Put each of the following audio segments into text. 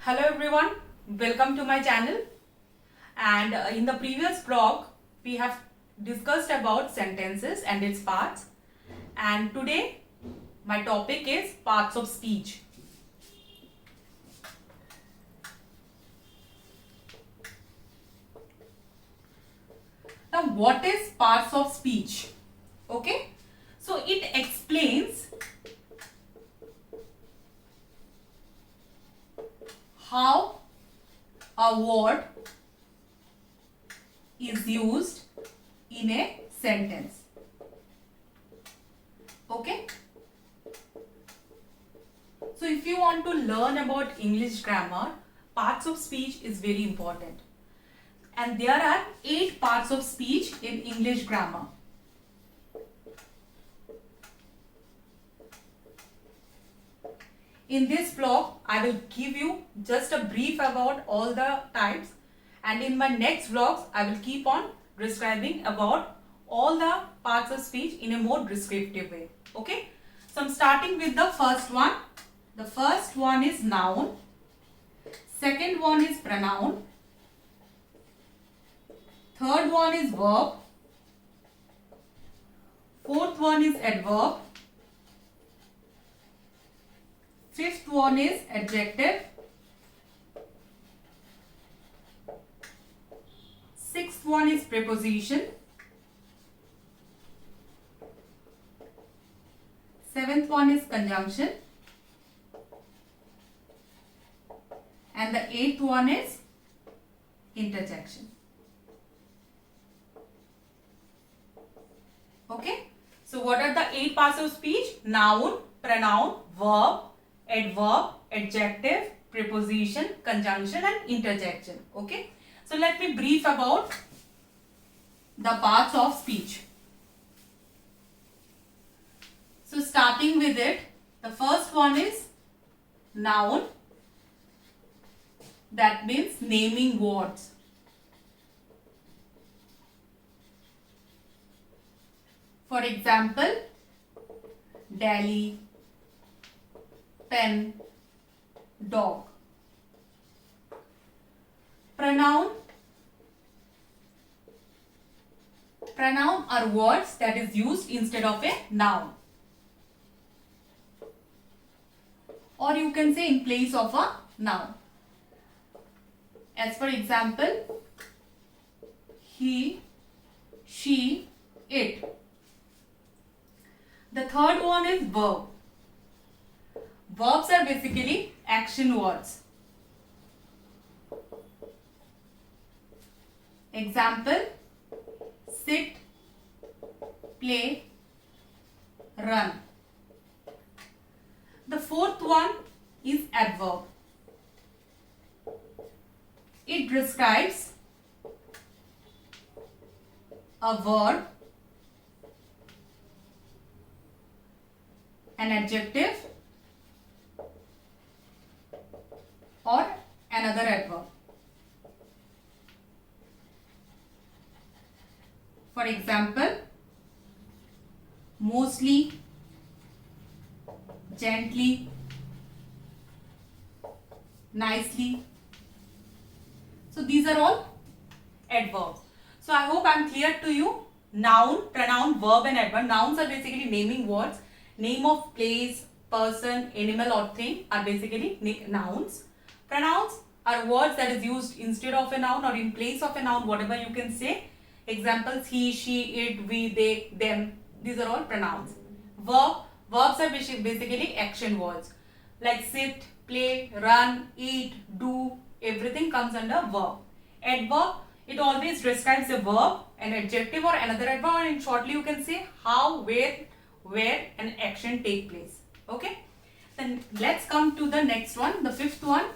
Hello everyone, welcome to my channel. And in the previous blog we have discussed about sentences and its parts, and today my topic is parts of speech. Now what is parts of speech? Okay, so it explains how a word is used in a sentence. Okay, so if you want to learn about English grammar, parts of speech is very important, and there are 8 parts of speech in English grammar. In this blog, I will give you just a brief about all the types, and in my next vlogs, I will keep on describing about all the parts of speech in a more descriptive way. Okay, so I'm starting with the first one. The first one is noun, second one is pronoun, third one is verb, fourth one is adverb, fifth one is adjective, sixth one is preposition, seventh one is conjunction, and the eighth one is interjection. Okay, so what are the 8 parts of speech? Noun, pronoun, verb, adverb, adjective, preposition, conjunction and interjection. Okay, so let me brief about the parts of speech. So starting with it, the first one is noun, that means naming words. For example, Delhi, pen, dog. Pronoun are words that is used instead of a noun, or you can say in place of a noun. As for example, he, she, it. The third one is verb. Verbs are basically action words. Example, sit, play, run. The fourth one is adverb. It describes a verb, an adjective or another adverb. For example, mostly, gently, nicely. So these are all adverbs. So I hope I am clear to you. Noun, pronoun, verb and adverb. Nouns are basically naming words. Name of place, person, animal or thing are basically nouns. Pronouns are words that is used instead of a noun or in place of a noun, whatever you can say. Examples, he, she, it, we, they, them. These are all pronouns. Verbs are basically action words. Like sit, play, run, eat, do, everything comes under verb. Adverb, it always describes a verb, an adjective or another adverb, and in shortly you can say how, where an action take place. Okay, then let's come to the next one, the fifth one.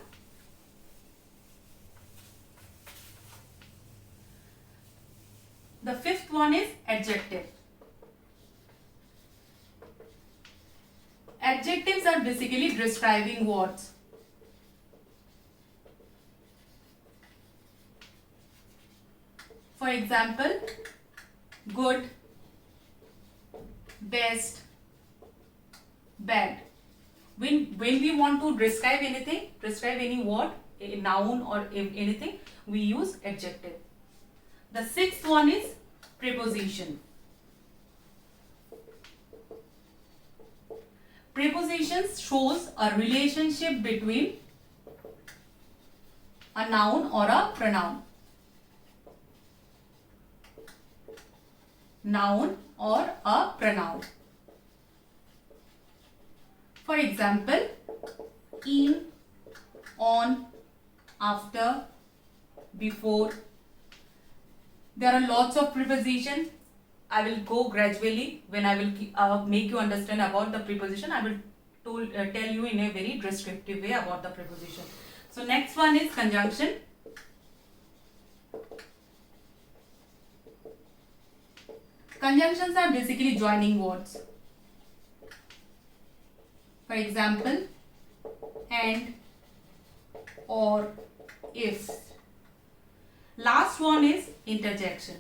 The fifth one is adjective. Adjectives are basically describing words. For example, good, best, bad. when we want to describe anything, describe any word, a noun or anything, we use adjective. The sixth one is preposition. Prepositions shows a relationship between a noun or a pronoun. Noun or a pronoun. For example, in, on, after, before. There are lots of prepositions. I will go gradually when I will make you understand about the preposition. I will tell you in a very descriptive way about the preposition. So next one is conjunction. Conjunctions are basically joining words. For example, and, or, if. Last one is interjection.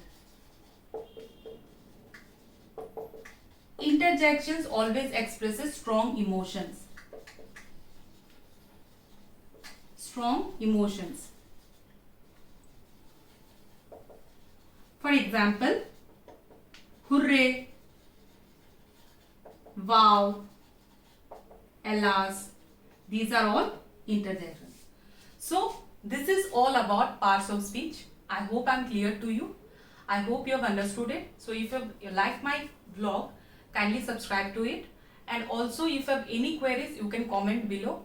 Interjections always expresses strong emotions. Strong emotions. For example, hooray, wow, alas. These are all interjections. So this is all about parts of speech. I hope I'm clear to you. I hope you have understood it. So if you like my vlog, kindly subscribe to it. And also if you have any queries, you can comment below.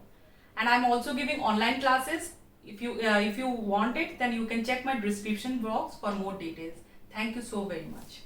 And I'm also giving online classes. If you want it, then you can check my description box for more details. Thank you so very much.